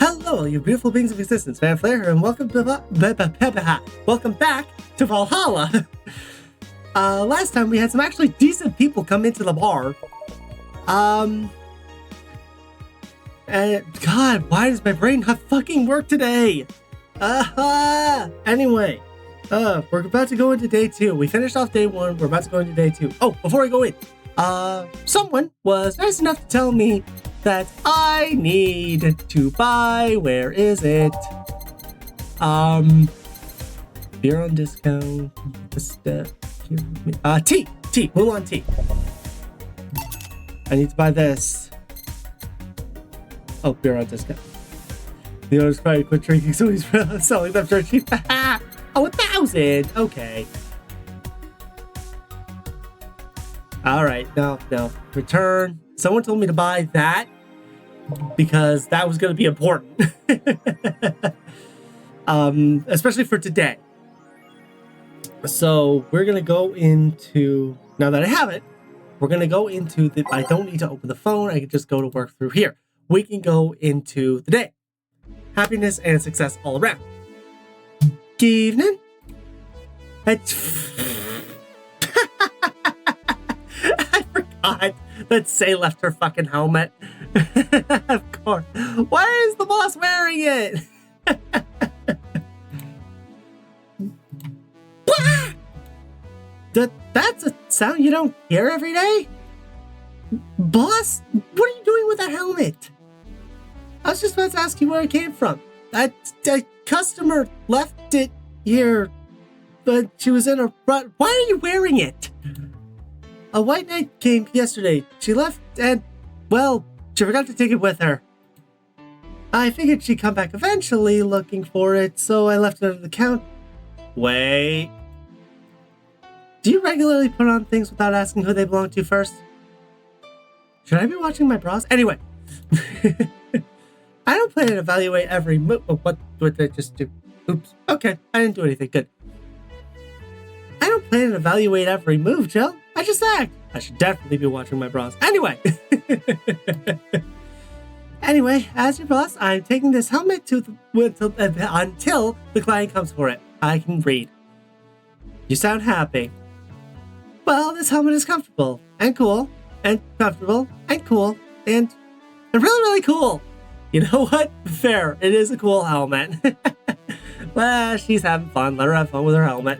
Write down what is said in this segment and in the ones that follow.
Hello, you beautiful beings of existence, Van Flair, and welcome back to Valhalla. Last time we had some actually decent people come into the bar. And God, why does my brain not fucking work today? Anyway, we're about to go into day 2. We finished off day 1. We're about to go into day 2. Oh, before I go in, someone was nice enough to tell me that I need to buy, where is it? Beer on discount, tea, Mulan tea. I need to buy this. Oh, beer on discount. The owner's probably quit drinking, so he's selling them for cheap. Oh, 1,000, okay. All right, no, return. Someone told me to buy that because that was going to be important. Especially for today. So we're going to go into, now that I have it, we're going to go into the, I don't need to open the phone. I can just go to work through here. We can go into the day. Happiness and success all around. Good evening. I forgot that Say left her fucking helmet. Of course. Why is the boss wearing it? That's a sound you don't hear every day? Boss, what are you doing with that helmet? I was just about to ask you where it came from. A customer left it here, but she was in a rut. Why are you wearing it? A white knight came yesterday. She left and, well, she forgot to take it with her. I figured she'd come back eventually looking for it, so I left it under the counter. Wait. Do you regularly put on things without asking who they belong to first? Should I be watching my bras? Anyway. I don't plan to evaluate every move. Oh, what did I just do? Oops. Okay, I didn't do anything. Good. I don't plan to evaluate every move, Jill. I just act. I should definitely be watching my bras. Anyway. Anyway, as your boss, I'm taking this helmet until the client comes for it. I can read. You sound happy. Well, this helmet is comfortable and cool and comfortable and cool and really, really cool. You know what? Fair. It is a cool helmet. Well, she's having fun. Let her have fun with her helmet.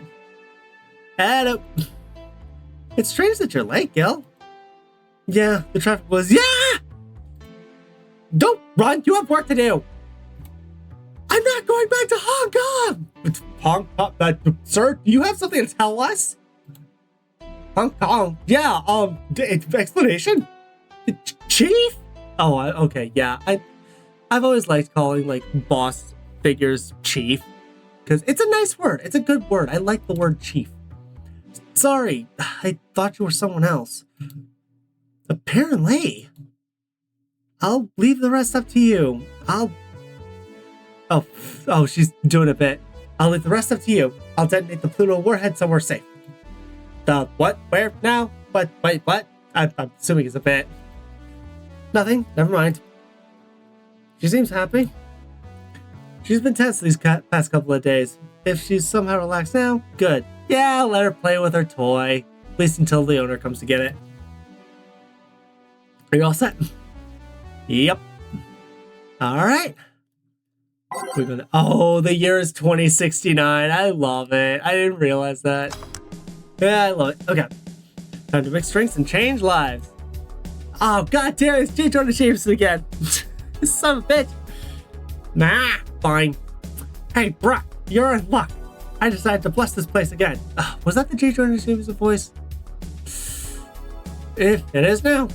Hello. It's strange that you're late, Gil. Yeah, the traffic was... Yeah! Don't run. You have work to do. I'm not going back to Hong Kong. Hong Kong? Sir, do you have something to tell us? Hong Kong? Yeah, explanation? Chief? Oh, okay, yeah. I've always liked calling, like, boss figures chief. Because it's a nice word. It's a good word. I like the word chief. Sorry, I thought you were someone else. Apparently. I'll leave the rest up to you. Oh, she's doing a bit. I'll leave the rest up to you. I'll detonate the Pluto warhead somewhere safe. The what? Where? Now? What? Wait, what? I'm assuming it's a bit. Nothing. Never mind. She seems happy. She's been tense these past couple of days. If she's somehow relaxed now, good. Yeah, let her play with her toy. At least until the owner comes to get it. Are you all set? Yep. Alright. We're gonna... Oh, the year is 2069. I love it. I didn't realize that. Yeah, I love it. Okay. Time to mix drinks and change lives. Oh, god damn it. It's J. Jonah Jameson again. Son of a bitch. Nah, fine. Hey, bruh, you're in luck. I decided to bless this place again. Was that the J. Jonah Jameson voice? It is now.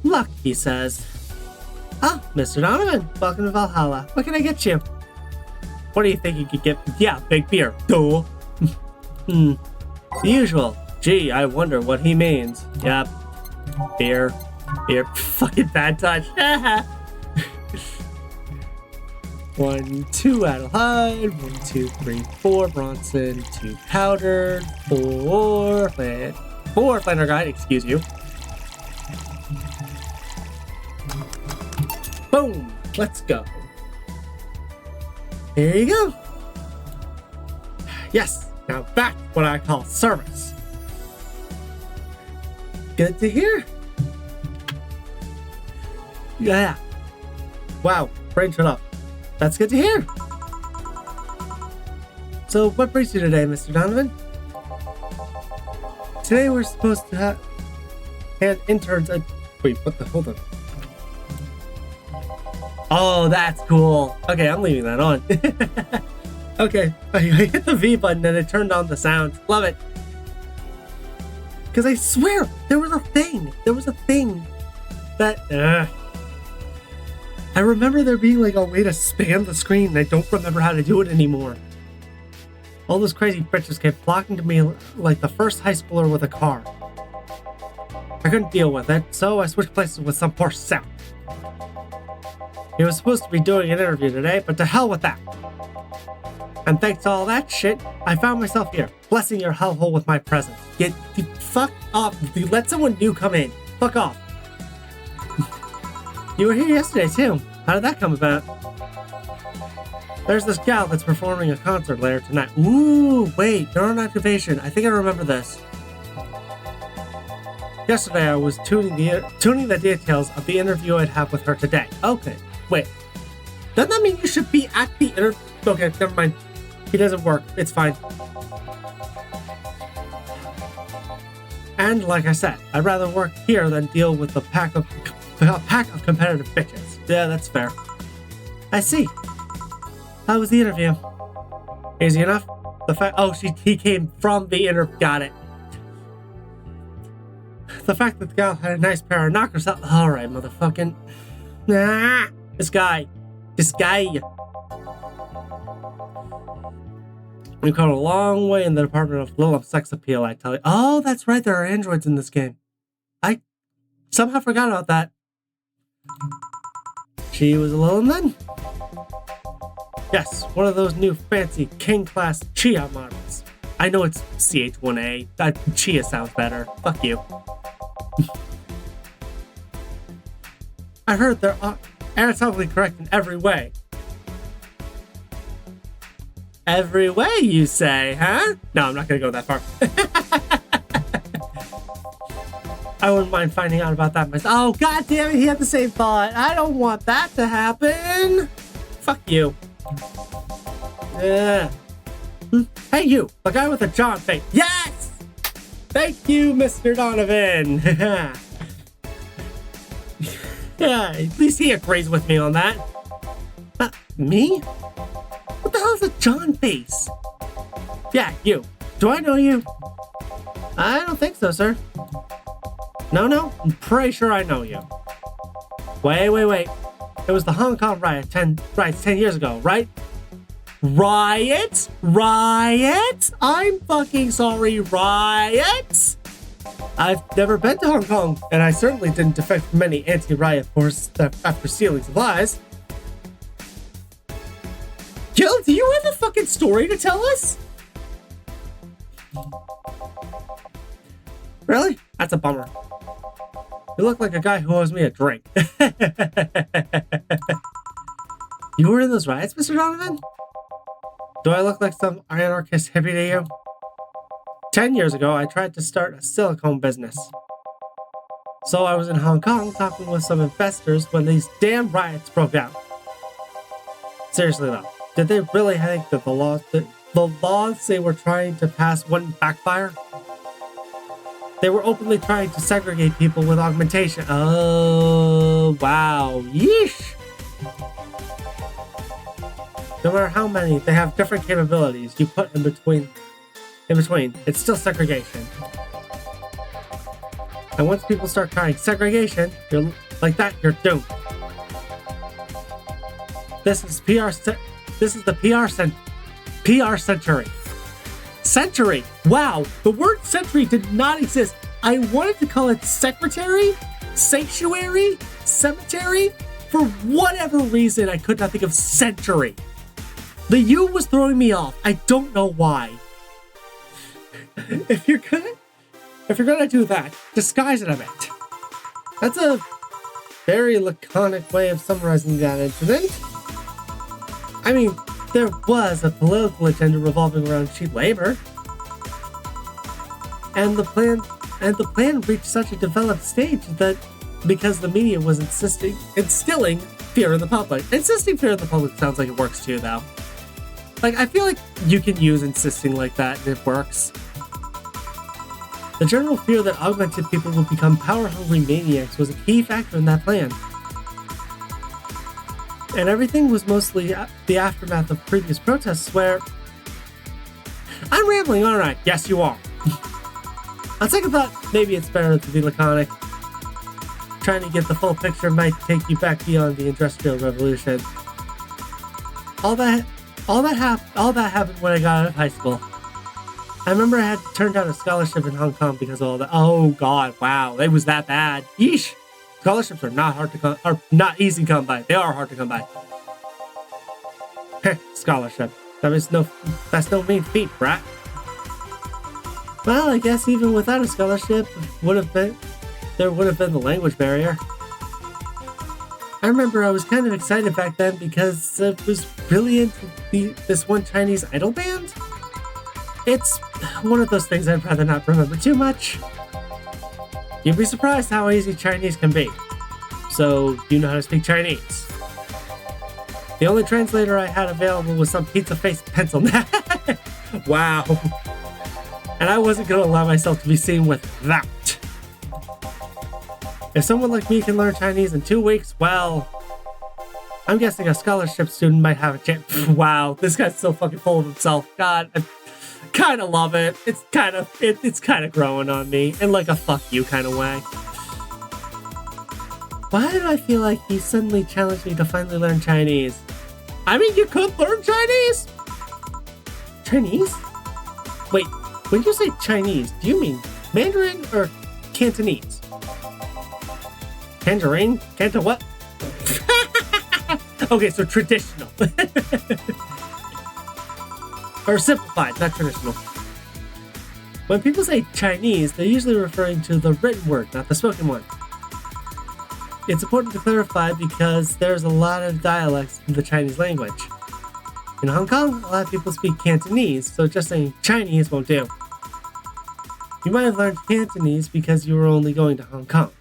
Luck, he says. Ah, Mr. Donovan, welcome to Valhalla. What can I get you? What do you think you could get? Yeah, big beer. Duh. The usual. Gee, I wonder what he means. Yep. Beer. Fucking bad touch. 1, 2 Adelheid, 1, 2, 3, 4 Bronson, 2 powdered, 4 Flanner Guide, excuse you. Boom! Let's go. Here you go. Yes, now that's what I call service. Good to hear. Yeah. Wow, brain shut up. That's good to hear. So, what brings you today, Mr. Donovan? Today we're supposed to hand interns a... Wait, what the... Hold on. Oh, that's cool. Okay, I'm leaving that on. Okay, I hit the V button and it turned on the sound. Love it. Because I swear, there was a thing. That... I remember there being like a way to spam the screen and I don't remember how to do it anymore. All those crazy bitches kept flocking to me like the first high schooler with a car. I couldn't deal with it, so I switched places with some poor sap. He was supposed to be doing an interview today, but to hell with that. And thanks to all that shit, I found myself here, blessing your hellhole with my presence. Get the fuck off. Let someone new come in. Fuck off. You were here yesterday too. How did that come about? There's this gal that's performing a concert later tonight. Ooh, wait, neuron activation. I think I remember this. Yesterday I was tuning the details of the interview I'd have with her today. Okay, wait. Doesn't that mean you should be at the interview? Okay, never mind. He doesn't work. It's fine. And like I said, I'd rather work here than deal with a pack of competitive bitches. Yeah, that's fair. I see. How was the interview? Easy enough? He came from the interview. Got it. The fact that the gal had a nice pair of knockers up. Alright, motherfucking. Nah, this guy. We've come a long way in the department of little sex appeal, I tell you. Oh, that's right, there are androids in this game. I somehow forgot about that. She was alone then? Yes, one of those new fancy King-class Chia models. I know it's CH1A. That Chia sounds better. Fuck you. I heard they're anatomically correct in every way. Every way, you say, huh? No, I'm not gonna go that far. I wouldn't mind finding out about that myself. Oh, god damn it, he had the same thought. I don't want that to happen. Fuck you. Yeah. Hey, you, the guy with the John face. Yes! Thank you, Mr. Donovan. Yeah, at least he agrees with me on that. Me? What the hell is a John face? Yeah, you. Do I know you? I don't think so, sir. No, I'm pretty sure I know you. Wait. It was the Hong Kong riot 10 years ago, right? Riot? I'm fucking sorry, riot? I've never been to Hong Kong, and I certainly didn't defect from any anti-riot force after stealing supplies. Gil, do you have a fucking story to tell us? Really? That's a bummer. You look like a guy who owes me a drink. You were in those riots, Mr. Donovan? Do I look like some anarchist hippie to you? 10 years ago, I tried to start a silicone business. So I was in Hong Kong talking with some investors when these damn riots broke out. Seriously though, did they really think that the laws they were trying to pass wouldn't backfire? They were openly trying to segregate people with augmentation. Oh, wow. Yeesh. No matter how many, they have different capabilities you put in between, it's still segregation. And once people start crying segregation, you're doomed. This is the PR century. Century! Wow, the word century did not exist. I wanted to call it secretary, sanctuary, cemetery. For whatever reason, I could not think of century. The U was throwing me off. I don't know why. If you're gonna do that, disguise it a bit. very laconic way of summarizing that incident. I mean, there was a political agenda revolving around cheap labor. And the plan reached such a developed stage that because the media was instilling fear in the public. Insisting fear in the public sounds like it works too, though. Like, I feel like you can use insisting like that and it works. The general fear that augmented people would become power-hungry maniacs was a key factor in that plan. And everything was mostly the aftermath of previous protests where... I'm rambling, aren't I? Yes, you are. On second thought, maybe it's better to be laconic. Trying to get the full picture might take you back beyond the Industrial Revolution. All that happened when I got out of high school. I remember I had to turn down a scholarship in Hong Kong because of all that. Oh God, wow, it was that bad. Yeesh. Scholarships are not easy to come by. They are hard to come by. Heh, scholarship. That's no mean feat, brat. Well, I guess even without a scholarship, there would have been the language barrier. I remember I was kind of excited back then because it was really into this one Chinese idol band. It's one of those things I'd rather not remember too much. You'd be surprised how easy Chinese can be. So, you know how to speak Chinese. The only translator I had available was some pizza-faced pencil. Wow. And I wasn't going to allow myself to be seen with that. If someone like me can learn Chinese in 2 weeks, well, I'm guessing a scholarship student might have a chance. Wow, this guy's so fucking full of himself. God, I kind of love it. It's kind of growing on me in like a fuck you kind of way. Why do I feel like he suddenly challenged me to finally learn Chinese? I mean, you could learn Chinese? Chinese? Wait, when you say Chinese, do you mean Mandarin or Cantonese? Tangerine? Canto what? Okay, so traditional. Or simplified, not traditional. When people say Chinese, they're usually referring to the written word, not the spoken one. It's important to clarify because there's a lot of dialects in the Chinese language. In Hong Kong, a lot of people speak Cantonese, so just saying Chinese won't do. You might have learned Cantonese because you were only going to Hong Kong.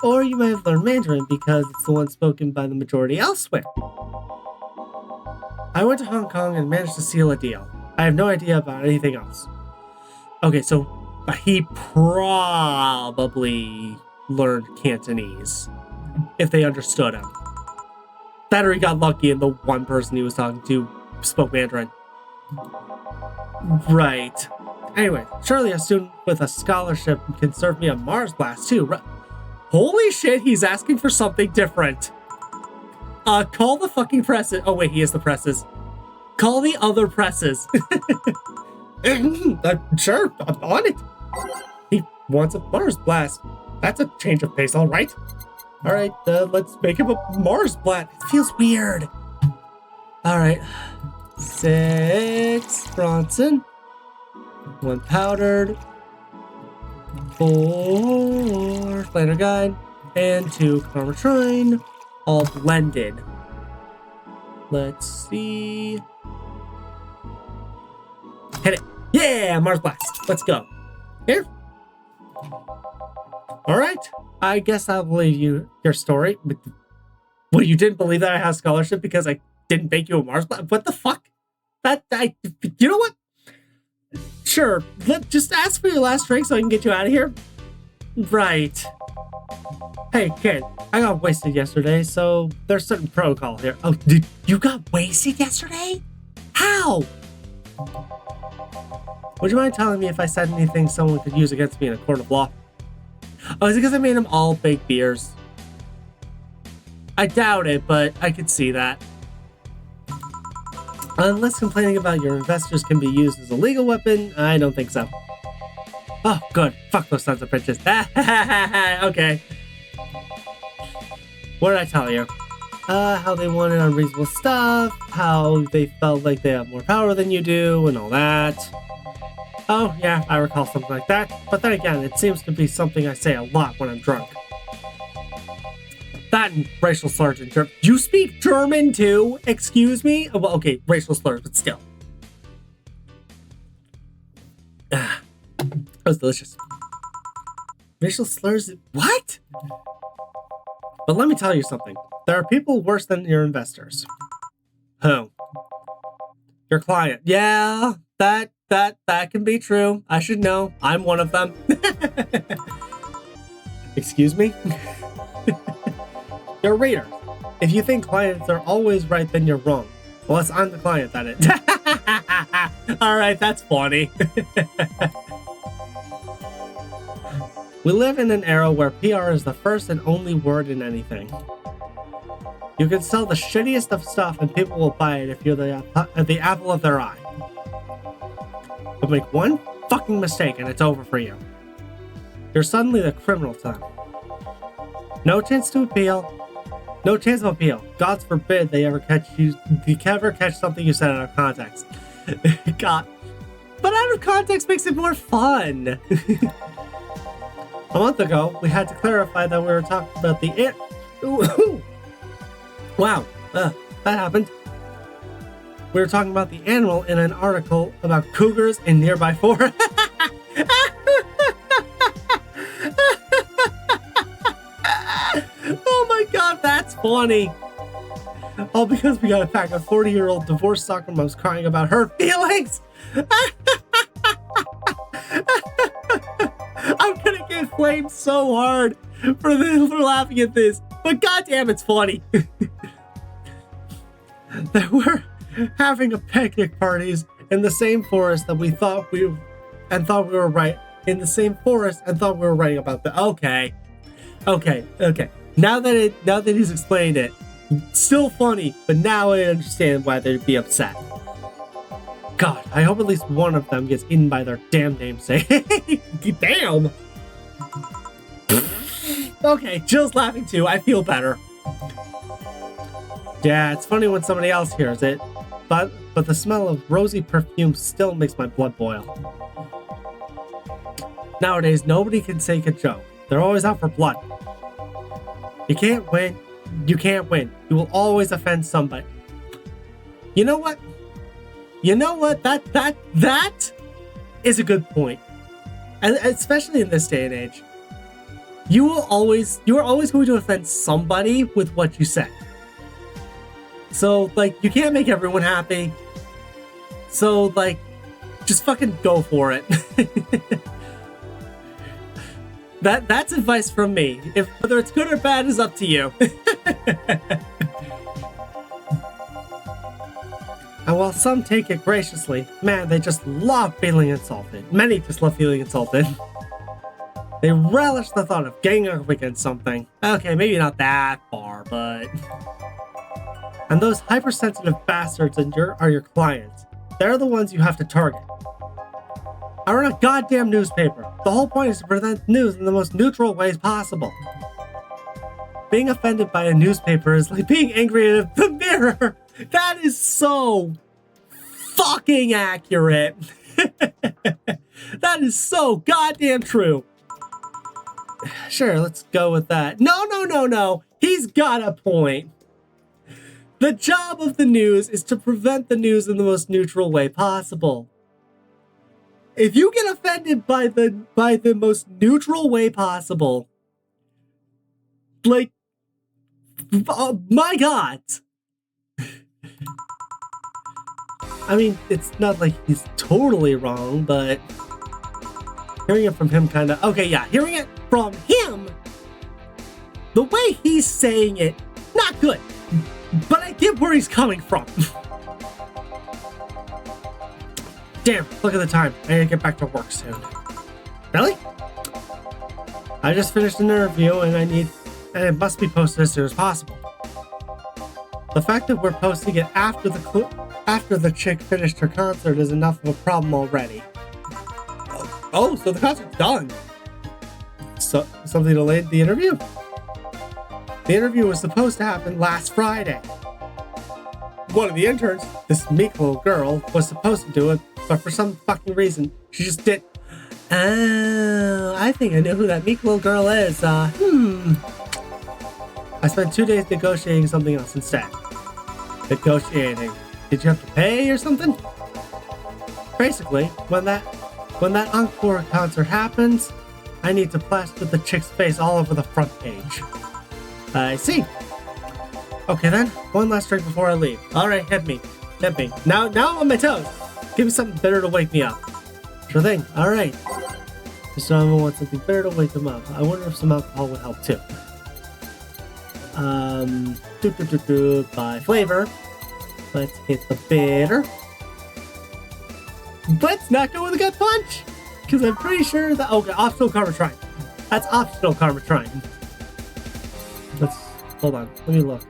Or you might have learned Mandarin because it's the one spoken by the majority elsewhere. I went to Hong Kong and managed to seal a deal. I have no idea about anything else. Okay, so he probably learned Cantonese if they understood him. That or he got lucky and the one person he was talking to spoke Mandarin. Right. Anyway, surely a student with a scholarship can serve me a Mars blast too, right? Holy shit, he's asking for something different. Call the fucking presses. Oh wait, he is the presses. Call the other presses. Sure, I'm on it. He wants a Mars blast. That's a change of pace, all right. All right, let's make him a Mars blast. It feels weird. All right, 6 Bronson, 1 powdered, 4 Planner Guide, and 2 Chromatrine, all blended. Let's see. Hit it. Yeah, Mars Blast. Let's go. Here. All right. I guess I'll believe your story. But well, you didn't believe that I had a scholarship because I didn't make you a Mars Blast? What the fuck? You know what? Sure. Just ask for your last drink so I can get you out of here. Right. Hey, kid. I got wasted yesterday, so there's certain protocol here. Oh, you got wasted yesterday? How? Would you mind telling me if I said anything someone could use against me in a court of law? Oh, is it because I made them all baked beers? I doubt it, but I could see that. Unless complaining about your investors can be used as a legal weapon, I don't think so. Oh, good. Fuck those sons of bitches. Okay. What did I tell you? How they wanted unreasonable stuff, how they felt like they have more power than you do, and all that. Oh, yeah, I recall something like that. But then again, it seems to be something I say a lot when I'm drunk. That and racial slurs in German. You speak German too? Excuse me? Well, okay, racial slurs, but still. That was delicious. Racial slurs? What? But let me tell you something. There are people worse than your investors. Who? Your client. Yeah, that can be true. I should know. I'm one of them. Excuse me? Your readers. If you think clients are always right, then you're wrong. Unless I'm the client, that is. Alright, that's funny. We live in an era where PR is the first and only word in anything. You can sell the shittiest of stuff and people will buy it if you're the apple of their eye. But make one fucking mistake and it's over for you. You're suddenly the criminal to them. No chance to appeal. No chance of appeal. God forbid they ever catch you. You can ever catch something you said out of context. God. But out of context makes it more fun. A month ago, we had to clarify that we were talking about the Wow, that happened. We were talking about the animal in an article about cougars in nearby forests. Oh my god, that's funny. All because we got a pack of 40-year-old divorced soccer moms crying about her feelings. I'm gonna get flamed so hard for laughing at this, but goddamn, it's funny. That we're having a picnic parties in the same forest that we thought we were right in the same forest and thought we were right about the okay. Now that he's explained it, still funny, but now I understand why they'd be upset. God, I hope at least one of them gets eaten by their damn namesake. Damn! Okay, Jill's laughing too. I feel better. Yeah, it's funny when somebody else hears it, but the smell of rosy perfume still makes my blood boil. Nowadays, nobody can take a joke. They're always out for blood. You can't win. You can't win. You will always offend somebody. You know what? That is a good point. And especially in this day and age. You are always going to offend somebody with what you say. So, like, you can't make everyone happy. So, like, just fucking go for it. That's advice from me. Whether it's good or bad is up to you. And while some take it graciously, man, they just love feeling insulted. Many just love feeling insulted. They relish the thought of getting up against something. Okay, maybe not that far, but... And those hypersensitive bastards are your clients. They're the ones you have to target. I run a goddamn newspaper. The whole point is to present news in the most neutral ways possible. Being offended by a newspaper is like being angry at the mirror. That is so fucking accurate. That is so goddamn true. Sure, let's go with that. No. He's got a point. The job of the news is to prevent the news in the most neutral way possible. If you get offended by the most neutral way possible, like, oh my god. I mean, it's not like he's totally wrong, but hearing it from him kind of... Okay, yeah, hearing it from him, the way he's saying it, not good. But I get where he's coming from. Damn, look at the time. I gotta get back to work soon. Really? I just finished an interview and it must be posted as soon as possible. The fact that we're posting it after the chick finished her concert is enough of a problem already. Oh, so the concert's done. So, something delayed the interview? The interview was supposed to happen last Friday. One of the interns, this meek little girl, was supposed to do it, but for some fucking reason, she just did. Oh, I think I know who that meek little girl is. I spent 2 days negotiating something else instead. Negotiating. Did you have to pay or something? Basically, when that encore concert happens, I need to plaster the chick's face all over the front page. I see. Okay then, one last drink before I leave. Alright, hit me. Now I'm on my toes. Give me something bitter to wake me up. Sure thing, alright. Mr. Donovan wants something bitter to wake him up. I wonder if some alcohol would help too. By flavor. Let's hit the bitter. Let's not go with a gut punch! Because I'm pretty sure that... Okay, optional karma shrine. That's optional karma shrine. Let's... Hold on, let me look.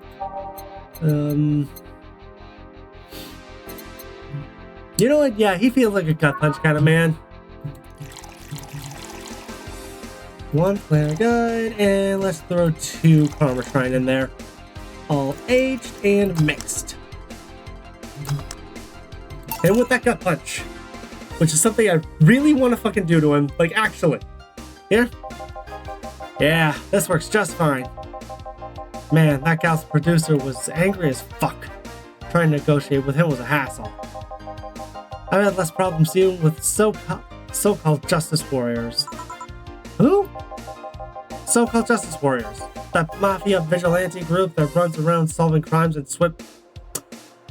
You know what? Yeah, he feels like a gut punch kind of man. One player guide, and let's throw 2 karma shrine in there. All aged and mixed. And with that gut punch, which is something I really want to fucking do to him, like actually. Here? Yeah, this works just fine. Man, that gal's producer was angry as fuck. Trying to negotiate with him was a hassle. I've had less problems dealing with so-called justice warriors. Who? So-called justice warriors. That mafia vigilante group that runs around solving crimes in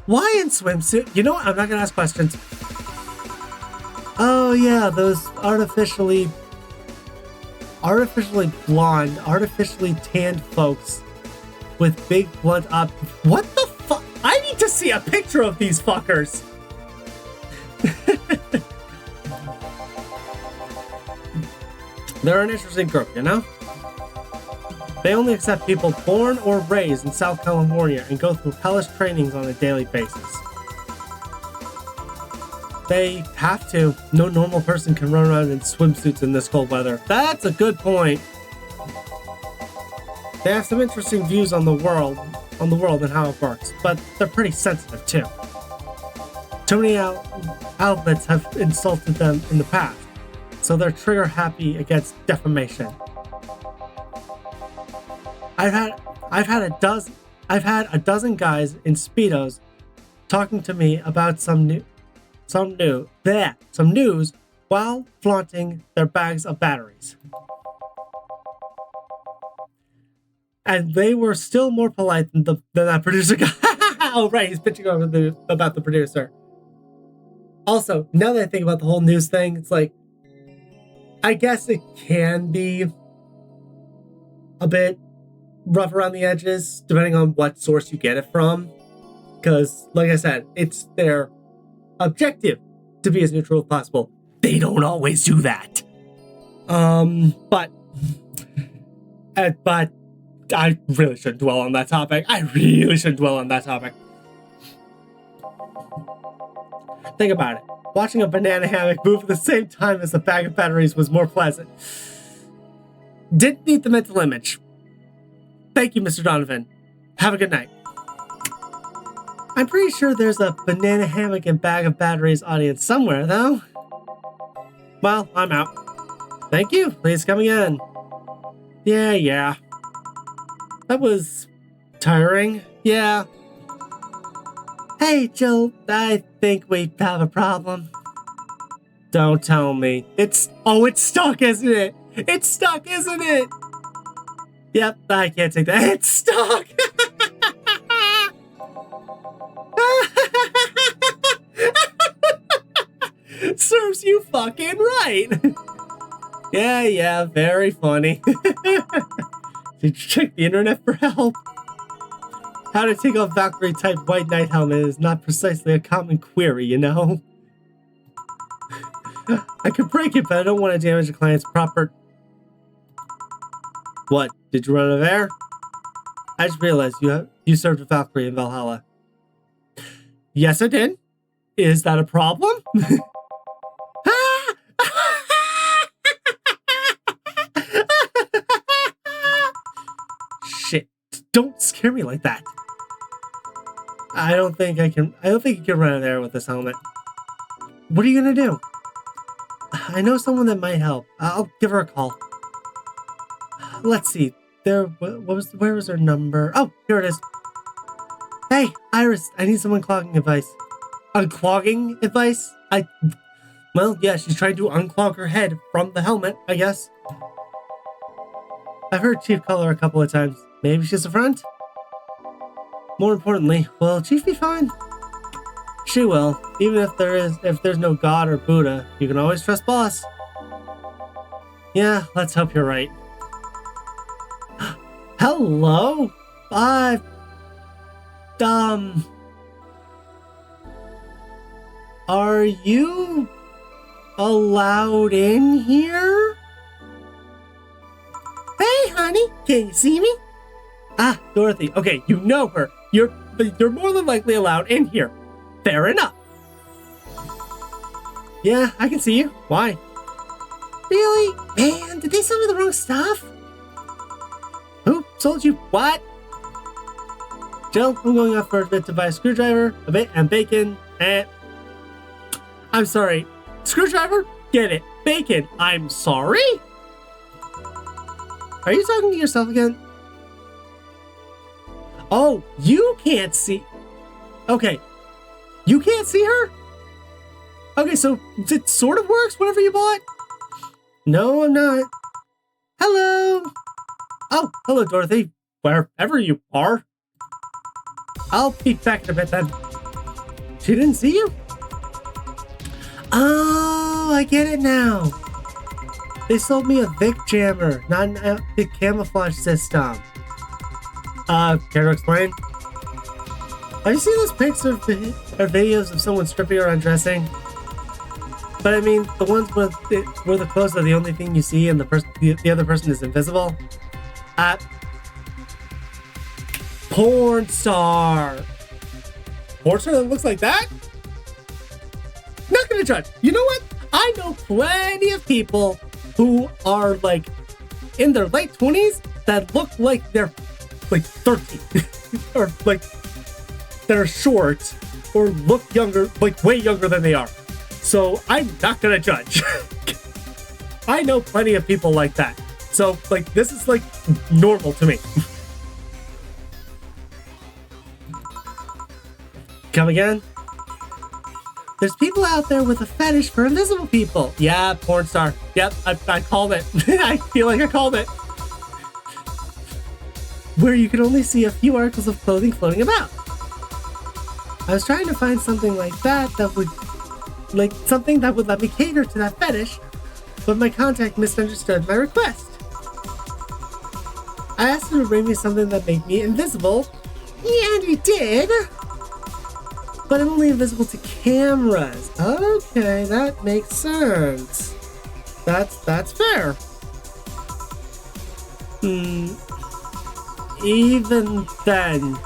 Why in swimsuit? You know what? I'm not gonna ask questions. Oh yeah, those artificially blonde, artificially tanned folks with big blunt What the fuck? I need to see a picture of these fuckers. They're an interesting group, you know? They only accept people born or raised in South California and go through hellish trainings on a daily basis. They have to. No normal person can run around in swimsuits in this cold weather. That's a good point. They have some interesting views on the world and how it works, but they're pretty sensitive too. Too many outlets have insulted them in the past, so they're trigger happy against defamation. I've had a dozen guys in Speedos talking to me about some news while flaunting their bags of batteries. And they were still more polite than that producer guy. Oh, right, he's pitching over about the producer. Also, now that I think about the whole news thing, it's like, I guess it can be a bit rough around the edges, depending on what source you get it from. Because, like I said, it's their objective to be as neutral as possible. They don't always do that. But I really shouldn't dwell on that topic. Think about it. Watching a banana hammock move at the same time as a bag of batteries was more pleasant. Didn't need the mental image. Thank you, Mr. Donovan. Have a good night. I'm pretty sure there's a banana hammock and bag of batteries audience somewhere, though. Well, I'm out. Thank you. Please come again. Yeah. That was tiring. Yeah. Hey, Joe, I think we have a problem. Don't tell me. It's stuck, isn't it? It's stuck, isn't it? Yep, I can't take that. It's stuck. Serves you fucking right. Yeah, very funny. Did you check the internet for help? How to take off Valkyrie type white knight helmet is not precisely a common query, you know? I could break it, but I don't want to damage the client's proper... What? Did you run out of air? I just realized you served a Valkyrie in Valhalla. Yes, I did. Is that a problem? Shit. Don't scare me like that. I don't think you can run out of air with this helmet. What are you gonna do? I know someone that might help. I'll give her a call. Let's see. where was her number? Oh, here it is. Hey, Iris, I need some unclogging advice. Unclogging advice? Well, yeah, she's trying to unclog her head from the helmet, I guess. I've heard Chief call her a couple of times. Maybe she's a friend? More importantly, will Chief be fine? She will. Even if there's no God or Buddha, you can always trust Boss. Yeah, let's hope you're right. Hello? Are you allowed in here? Hey, honey, can you see me? Ah, Dorothy. Okay, you know her. You're more than likely allowed in here. Fair enough. Yeah, I can see you. Why? Really? Man, did they sell me the wrong stuff? Who sold you what? Jill, I'm going off for a bit to buy a screwdriver, a bit, and bacon, and... I'm sorry. Screwdriver? Get it. Bacon. I'm sorry? Are you talking to yourself again? Oh, you can't see... Okay. You can't see her? Okay, so it sort of works, whatever you bought? No, I'm not. Hello. Oh, hello, Dorothy. Wherever you are. I'll be back in a bit then. She didn't see you? Oh, I get it now. They sold me a Vic jammer, not an optic camouflage system. Care to explain? Have you seen those pics or videos of someone stripping or undressing? But I mean, the ones where the clothes are the only thing you see and the other person is invisible? Porn star! Porn star that looks like that? Not gonna judge. You know what? I know plenty of people who are like in their late 20s that look like they're like 13 or like they're short or look younger, like way younger than they are. So I'm not gonna judge. I know plenty of people like that. So like this is like normal to me. Come again? There's people out there with a fetish for invisible people. Yeah, porn star. Yep, I called it. I feel like I called it. Where you can only see a few articles of clothing floating about. I was trying to find something like that would let me cater to that fetish, but my contact misunderstood my request. I asked him to bring me something that made me invisible, and he did. But I'm only invisible to cameras. Okay, that makes sense. That's fair. Even then,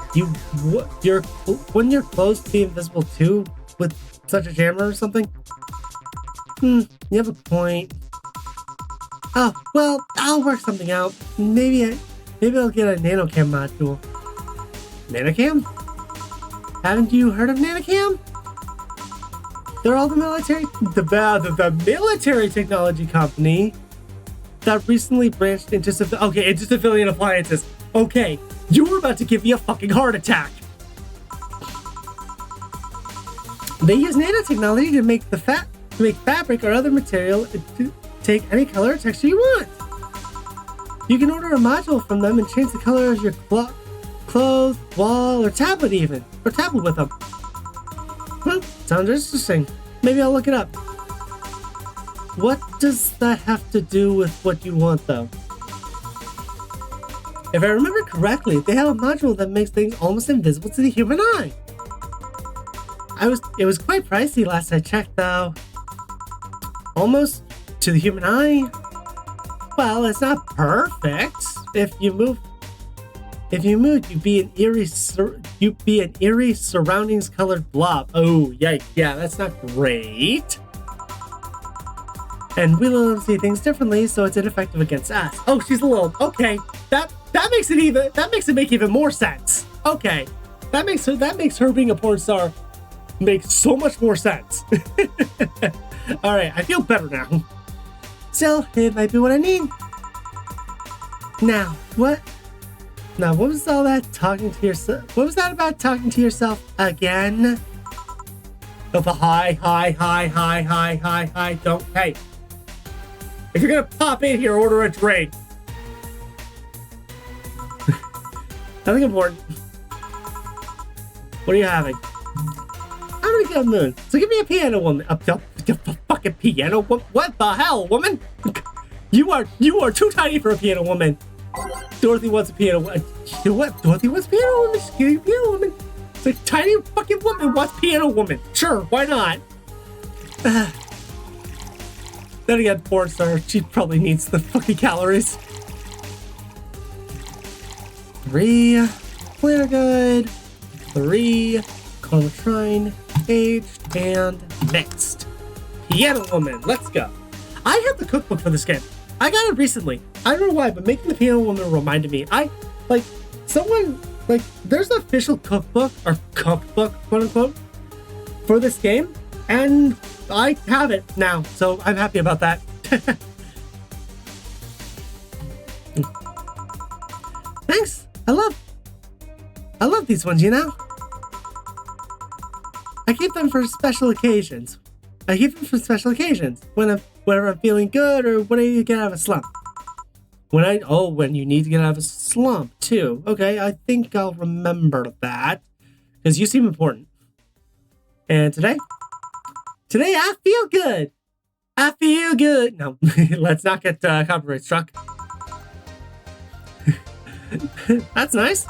wouldn't your clothes be invisible too with such a jammer or something? You have a point. Oh, well, I'll work something out. Maybe I'll get a nanocam module. Nanocam? Haven't you heard of nanocam? They're all the military technology company that recently branched into civilian appliances. Okay, you were about to give me a fucking heart attack. They use nanotechnology to make fabric or other material to take any color or texture you want. You can order a module from them and change the color of your clothes, wall, or tablet even. Or tablet with them. Sounds interesting. Maybe I'll look it up. What does that have to do with what you want though? If I remember correctly, they have a module that makes things almost invisible to the human eye. It was quite pricey last I checked though. Almost to the human eye? Well, it's not perfect. If you moved, you'd be an eerie surroundings colored blob. Oh, yeah, that's not great. And we little see things differently, so it's ineffective against us. Oh, she's a little, okay. That makes it make even more sense. Okay. That makes her being a porn star makes so much more sense. Alright, I feel better now. Still, it might be what I need. Now, what? Now, what was all that talking to yourself? What was that about talking to yourself again? Oh, hi. Don't, hey. If you're gonna pop in here, order a drink. Nothing important. What are you having? I'm in a good mood. So give me a piano woman. A fucking piano woman? What the hell, woman? You are too tiny for a piano woman. Dorothy wants a piano woman. You know what? Dorothy wants a piano woman. She's getting a piano woman. It's a tiny fucking woman wants piano woman. Sure, why not? Then again, porn star, she probably needs the fucking calories. 3, clear good. 3, Karma Shrine, aged, and next. Piano Woman, let's go. I have the cookbook for this game. I got it recently. I don't know why, but making the Piano Woman reminded me. There's an official cookbook, or cookbook, quote unquote, for this game, and I have it now, so I'm happy about that. Thanks. I love these ones, you know? I keep them for special occasions. Whenever I'm feeling good or when I need to get out of a slump. When you need to get out of a slump too. Okay, I think I'll remember that. Because you seem important. And today I feel good. No, let's not get copyright struck. That's nice.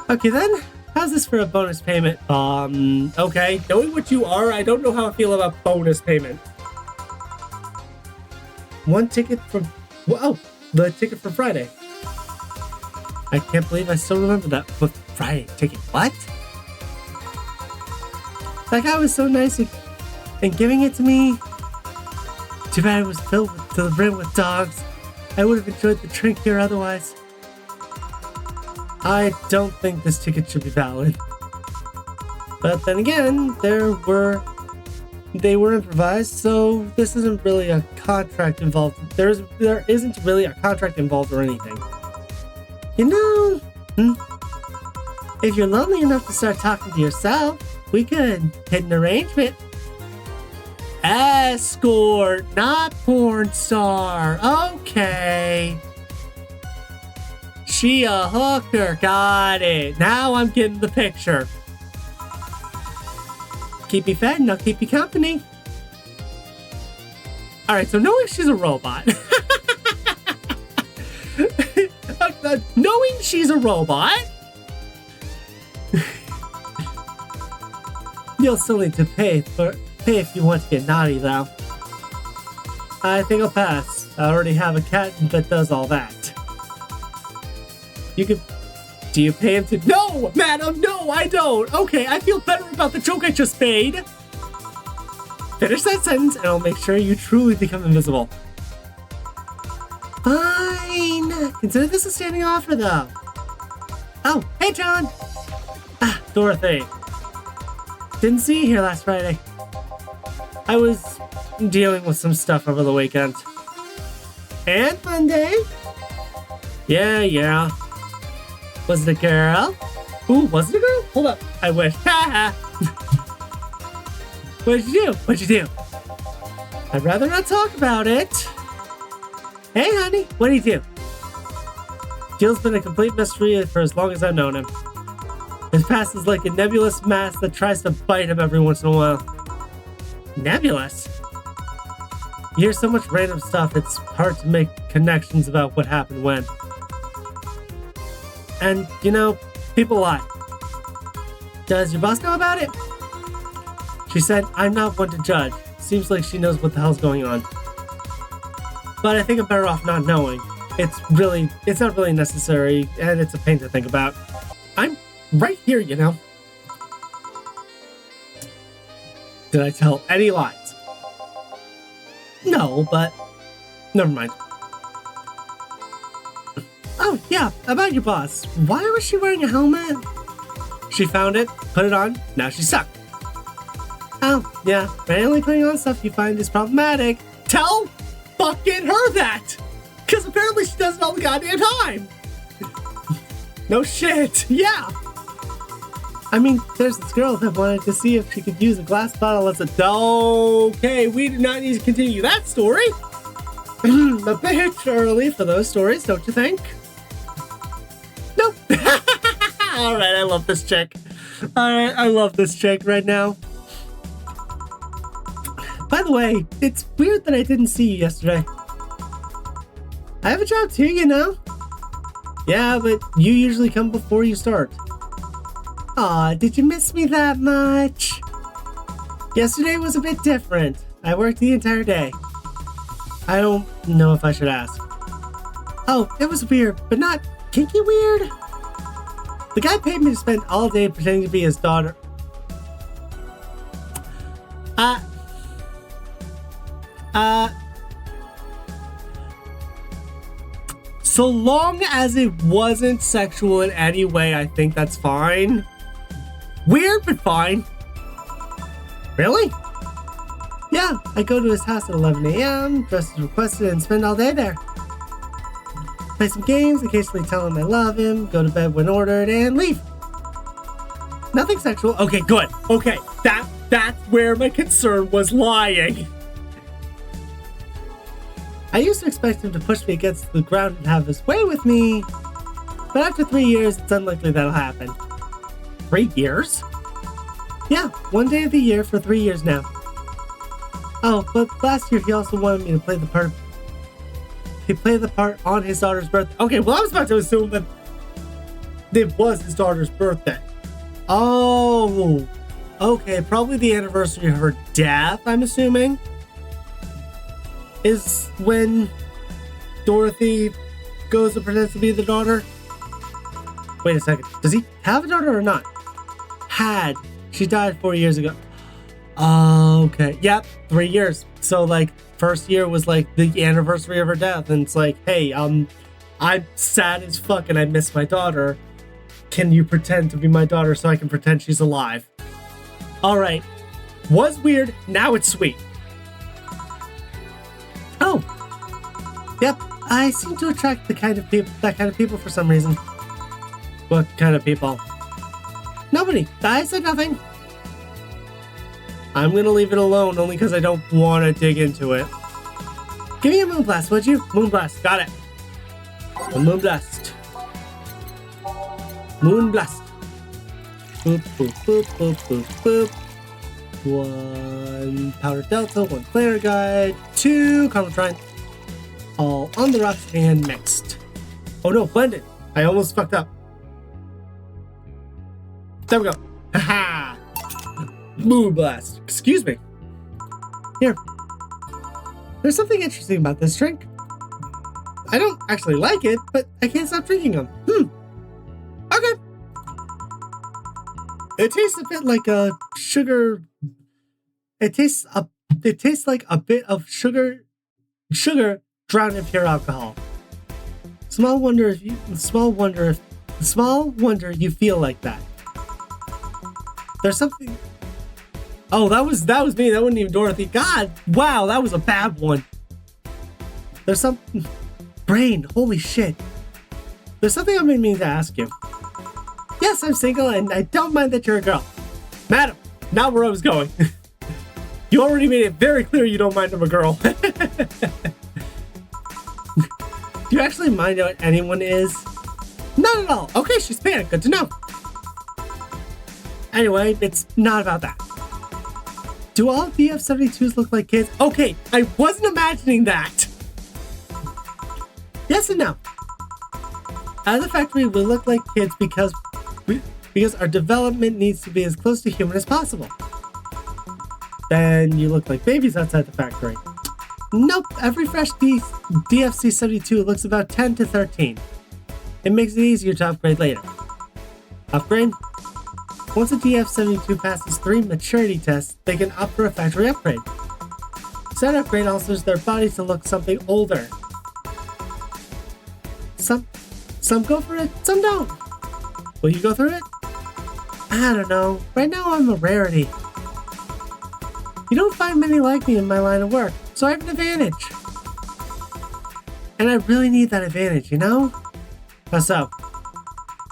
Okay then, how's this for a bonus payment? Okay, knowing what you are, I don't know how I feel about bonus payment. 1 ticket from, whoa, the ticket for Friday. I can't believe I still remember that. But Friday ticket, what? That guy was so nice and giving it to me. Too bad it was filled to the brim with dogs. I would have enjoyed the drink here otherwise. I don't think this ticket should be valid. But then again, they were improvised, so this isn't really a contract involved. There isn't really a contract involved or anything. You know, if you're lonely enough to start talking to yourself, we could hit an arrangement. Escort, not porn star. Okay. She a hooker, got it. Now I'm getting the picture. Keep me fed and I'll keep you company. Alright, so knowing she's a robot. Knowing she's a robot. You'll still need to pay if you want to get naughty though. I think I'll pass. I already have a cat that does all that. Do you pay him to? No, madam, no, I don't. Okay, I feel better about the joke I just made. Finish that sentence and I'll make sure you truly become invisible. Fine. Consider this a standing offer though. Oh, hey John. Dorothy. Didn't see you here last Friday. I was dealing with some stuff over the weekend. And Monday. Yeah. Was it a girl? Ooh, was it a girl? Hold up. I wish. Ha What'd you do? I'd rather not talk about it. Hey, honey. What'd he do? Gil's been a complete mystery for as long as I've known him. His past is like a nebulous mass that tries to bite him every once in a while. Nebulous? You hear so much random stuff, it's hard to make connections about what happened when. And, you know, people lie. Does your boss know about it? She said, I'm not one to judge. Seems like she knows what the hell's going on. But I think I'm better off not knowing. It's not really necessary, and it's a pain to think about. I'm right here, you know. Did I tell any lies? No, but never mind. Oh, yeah, about your boss. Why was she wearing a helmet? She found it, put it on, now she's stuck. Oh, yeah, randomly putting on stuff you find is problematic. Tell fucking her that! Because apparently she does it all the goddamn time. No shit. Yeah. I mean, there's this girl that wanted to see if she could use a glass bottle as a... Okay, we do not need to continue that story. A bit early for those stories, don't you think? Nope. Alright, I love this chick. Alright, I love this chick right now. By the way, it's weird that I didn't see you yesterday. I have a job too, you know? Yeah, but you usually come before you start. Aw, did you miss me that much? Yesterday was a bit different. I worked the entire day. I don't know if I should ask. Oh, it was weird, but not kinky weird. The guy paid me to spend all day pretending to be his daughter. So long as it wasn't sexual in any way, I think that's fine. Weird, but fine. Really? Yeah, I go to his house at 11 a.m., dress as requested, and spend all day there. Play some games, occasionally tell him I love him, go to bed when ordered, and leave. Nothing sexual. Okay, good. Okay, that's where my concern was lying. I used to expect him to push me against the ground and have his way with me, but after 3 years, it's unlikely that'll happen. 3 years? Yeah, 1 day of the year for 3 years now. Oh, but last year he also wanted me to play the part. He played the part on his daughter's birthday. Okay, well I was about to assume that it was his daughter's birthday. Oh, okay, probably the anniversary of her death, I'm assuming. Is when Dorothy goes and pretends to be the daughter. Wait a second. Does he have a daughter or not? Had. She died 4 years ago. Okay. Yep. 3 years. So like first year was like the anniversary of her death. And it's like, hey, I'm sad as fuck and I miss my daughter. Can you pretend to be my daughter so I can pretend she's alive? All right. Was weird. Now it's sweet. Oh, yep. I seem to attract that kind of people for some reason. What kind of people? Nobody. I said nothing. I'm gonna leave it alone only because I don't want to dig into it. Give me a moonblast, would you? Moonblast. Got it. A moonblast. Moonblast. Boop, boop, boop, boop, boop, boop. 1 powder delta, 1 flare guide, 2 caramel trine, all on the rocks and mixed. Oh no, blended. I almost fucked up. There we go. Haha. Moonblast. Excuse me. Here. There's something interesting about this drink. I don't actually like it, but I can't stop drinking them. Okay. It tastes a bit like a sugar. It tastes like a bit of sugar drowned in pure alcohol. Small wonder you feel like that. There's something. Oh, that was me. That wasn't even Dorothy. God, wow, that was a bad one. There's some brain. Holy shit. There's something I've been meaning to ask you. Yes, I'm single and I don't mind that you're a girl. Madam, not where I was going. You already made it very clear you don't mind I'm a girl. Do you actually mind what anyone is? Not at all. Okay, she's Hispanic. Good to know. Anyway, it's not about that. Do all VF-72s look like kids? Okay, I wasn't imagining that. Yes and no. At the factory, we look like kids because our development needs to be as close to human as possible. Then you look like babies outside the factory. Nope, every fresh DFC-72 looks about 10 to 13. It makes it easier to upgrade later. Upgrade? Once a DF-72 passes 3 maturity tests, they can opt for a factory upgrade. Said upgrade alters their bodies to look something older. Some go for it, some don't. Will you go through it? I don't know. Right now I'm a rarity. You don't find many like me in my line of work, so I have an advantage. And I really need that advantage, you know? So,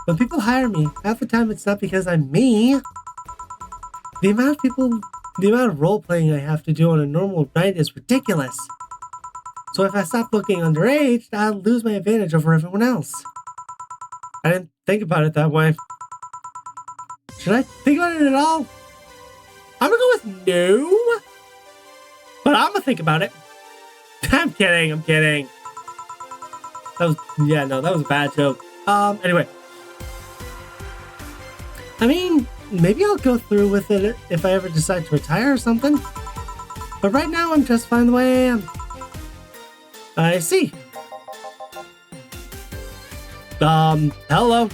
when people hire me, half the time it's not because I'm me. The amount of role-playing I have to do on a normal night is ridiculous. So if I stop looking underage, I'll lose my advantage over everyone else. I didn't think about it that way. Should I think about it at all? I'm gonna go with no. But I'm gonna think about it. I'm kidding. That was a bad joke. Anyway. I mean, maybe I'll go through with it if I ever decide to retire or something. But right now, I'm just fine the way I am. I see. Hello.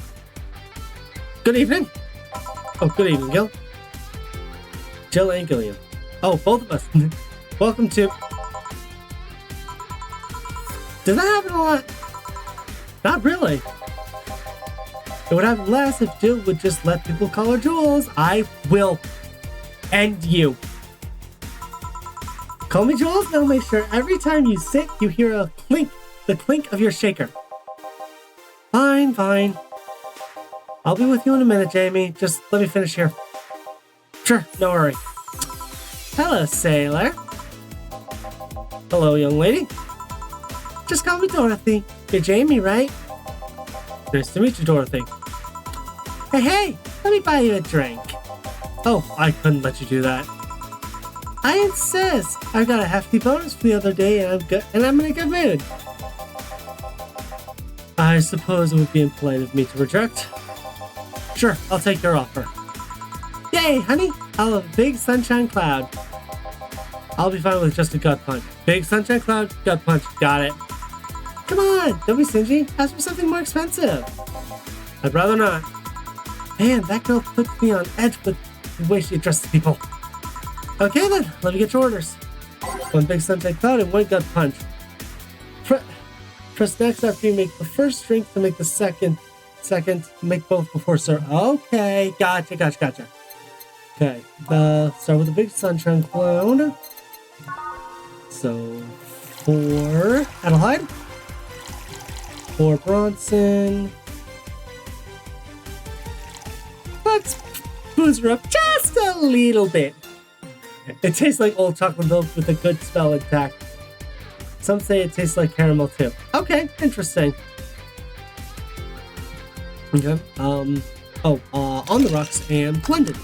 Good evening. Oh, good evening, Gil. Jill and Gillian. Oh, both of us. Welcome to... Does that happen a lot? Not really. It would happen less if Jill would just let people call her Jules. I will end you. Call me Jules, and I'll make sure every time you sit, you hear a clink, the clink of your shaker. Fine. I'll be with you in a minute, Jamie. Just let me finish here. Sure, no hurry. Hello, sailor. Hello, young lady. Just call me Dorothy. You're Jamie, right? Nice to meet you, Dorothy. Hey, let me buy you a drink. Oh, I couldn't let you do that. I insist. I got a hefty bonus for the other day, and I'm in a good mood. I suppose it would be impolite of me to reject. Sure, I'll take your offer. Yay, honey! I'll have a big sunshine cloud. I'll be fine with just a gut punch. Big sunshine cloud, gut punch. Got it. Come on, don't be stingy. Ask for something more expensive. I'd rather not. Man, that girl puts me on edge with the way she addresses people. Okay then, let me get your orders. One big sunshine cloud and one gut punch. Press next after you make the first drink to make the second, make both before serve. Okay, gotcha. Okay, start with a big sunshine cloud. So, 4 Adelheid, 4 Bronson. Let's booze her up just a little bit. It tastes like old chocolate milk with a good smell intact. Some say it tastes like caramel too. Okay, interesting. Okay, on the rocks and blended.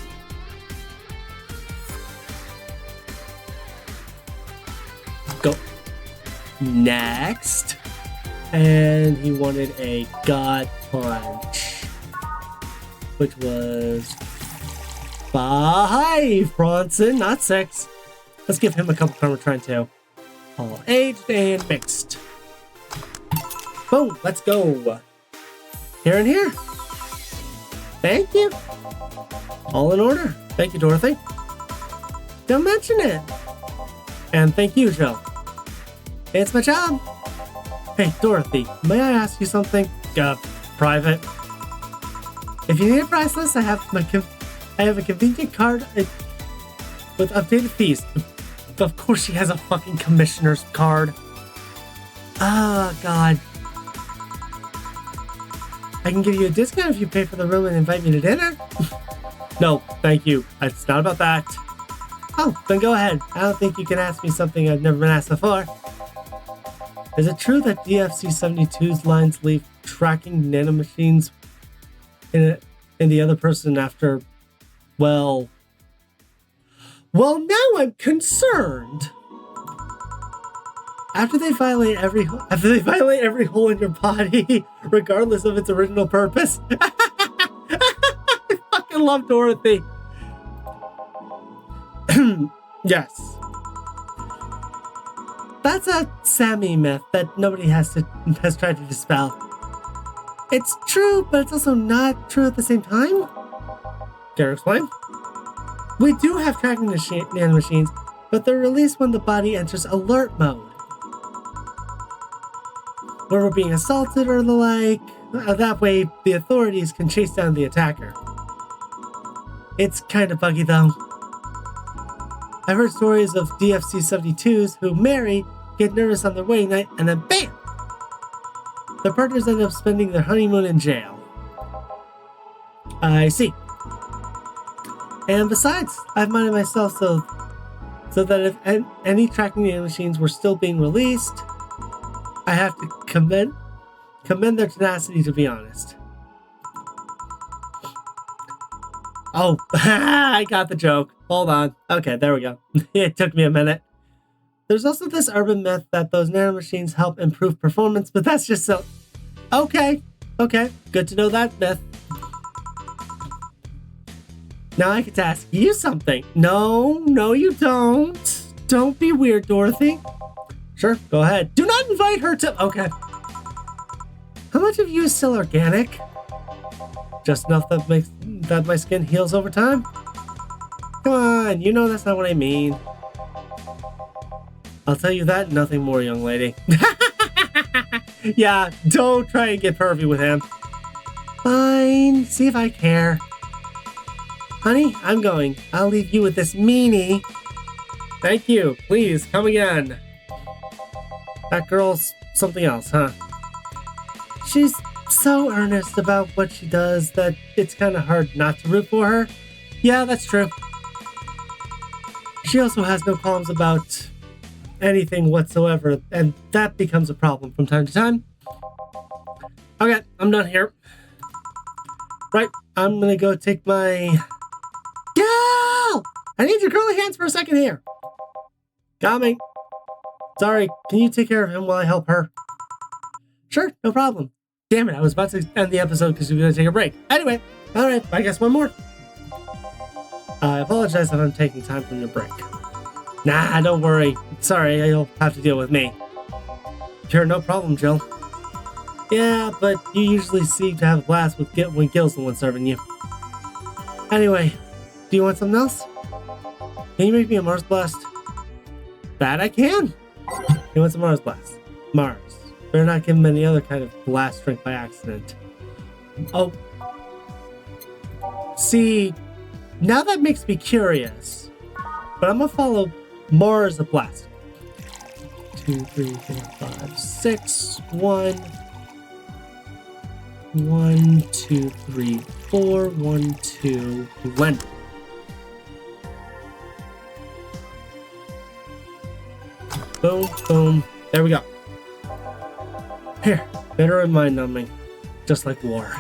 Go. Next. And he wanted a gut punch, which was 5 Bronson, not 6. Let's give him a couple karma trying too. All aged and mixed. Boom, let's go. Here and here. Thank you. All in order. Thank you, Dorothy. Don't mention it. And thank you, Joe. It's my job. Hey, Dorothy, may I ask you something? Private. If you need a price list, I have a convenient card with updated fees. Of course she has a fucking commissioner's card. Oh, God. I can give you a discount if you pay for the room and invite me to dinner. No, thank you. It's not about that. Oh, then go ahead. I don't think you can ask me something I've never been asked before. Is it true that DFC-72's lines leave tracking nanomachines in the other person after, well, now I'm concerned. After they violate every hole in your body, regardless of its original purpose. I fucking love Dorothy. Yes. That's a Sammy myth that nobody has tried to dispel. It's true, but it's also not true at the same time. Dare explain? We do have tracking nanomachines, but they're released when the body enters alert mode. When we're being assaulted or the like, that way the authorities can chase down the attacker. It's kind of buggy though. I've heard stories of DFC-72s who marry, get nervous on their wedding night, and then BAM! Their partners end up spending their honeymoon in jail. I see. And besides, I've minded myself so that if any tracking data machines were still being released, I have to commend their tenacity, to be honest. Oh, I got the joke. Hold on. Okay, there we go. It took me a minute. There's also this urban myth that those nanomachines help improve performance, but that's just so... Okay, good to know that myth. Now I get to ask you something. No, you don't. Don't be weird, Dorothy. Sure, go ahead. Do not invite her to... Okay. How much of you is still organic? Just enough that my skin heals over time? Come on, you know that's not what I mean. I'll tell you that, nothing more, young lady. Yeah, don't try and get pervy with him. Fine, see if I care. Honey, I'm going. I'll leave you with this meanie. Thank you. Please, come again. That girl's something else, huh? She's so earnest about what she does that it's kind of hard not to root for her. Yeah, that's true. She also has no qualms about anything whatsoever, and that becomes a problem from time to time. Okay, I'm done here. Right, I'm gonna go take my... Gal! I need your curly hands for a second here. Got me. Sorry, can you take care of him while I help her? Sure, no problem. Damn it, I was about to end the episode because we were going to take a break. Anyway, alright, I guess one more. I apologize if I'm taking time from your break. Nah, don't worry. Sorry, you'll have to deal with me. Sure, no problem, Jill. Yeah, but you usually seem to have a blast with when Gil's the one serving you. Anyway, do you want something else? Can you make me a Mars Blast? That I can! You want some Mars Blast? Mars. Better not give him any other kind of blast drink by accident. Oh. See, now that makes me curious. But I'm gonna follow Mars of Blast. 2, 3, 4, 5, 6, 1. 1, 2, 3, 4, 1, 2, blend. Boom, boom. There we go. Here, bitter and mind-numbing, just like war.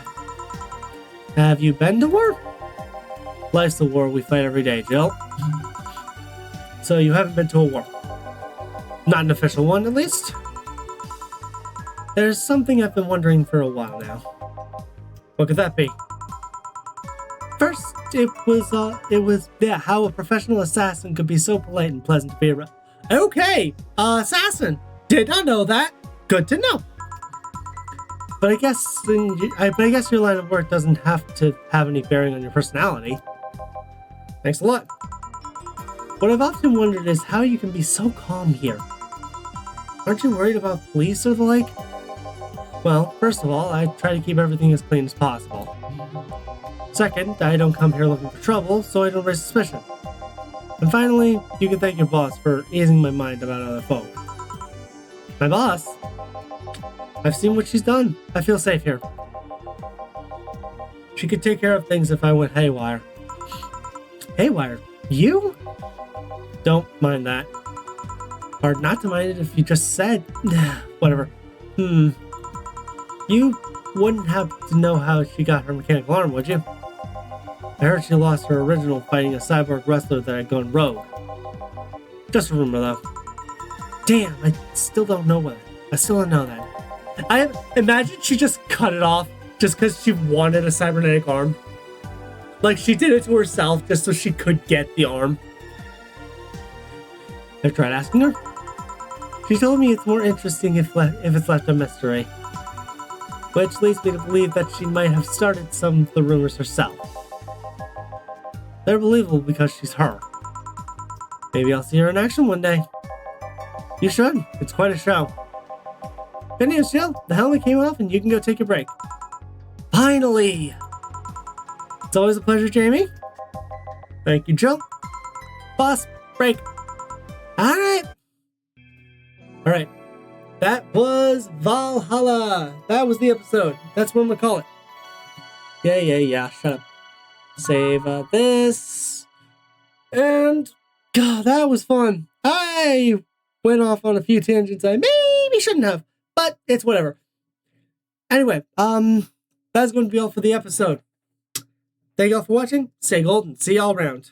Have you been to war? Life's the war we fight every day, Jill. So you haven't been to a war? Not an official one, at least? There's something I've been wondering for a while now. What could that be? First, it was how a professional assassin could be so polite and pleasant to be around. Okay, assassin. Did not know that. Good to know. But I guess your line of work doesn't have to have any bearing on your personality. Thanks a lot. What I've often wondered is how you can be so calm here. Aren't you worried about police or the like? Well, first of all, I try to keep everything as clean as possible. Second, I don't come here looking for trouble, so I don't raise suspicion. And finally, you can thank your boss for easing my mind about other folk. My boss? I've seen what she's done. I feel safe here. She could take care of things if I went haywire. Haywire? You? Don't mind that. Hard not to mind it if you just said... Whatever. You wouldn't have to know how she got her mechanical arm, would you? I heard she lost her original fighting a cyborg wrestler that had gone rogue. Just a rumor, though. Damn, I still don't know that. I still don't know that. I imagine she just cut it off just because she wanted a cybernetic arm. Like, she did it to herself just so she could get the arm. I've tried asking her. She told me it's more interesting if it's left a mystery. Which leads me to believe that she might have started some of the rumors herself. They're believable because she's her. Maybe I'll see her in action one day. You should. It's quite a show. Good news, Jill. The helmet came off and you can go take a break. Finally! It's always a pleasure, Jamie. Thank you, Jill. Boss, break. Alright. That was Valhalla. That was the episode. That's what I'm gonna call it. Yeah. Shut up. Save this. And God, that was fun. I went off on a few tangents I maybe shouldn't have, but it's whatever. Anyway, that's going to be all for the episode. Thank y'all for watching. Stay golden. See y'all around.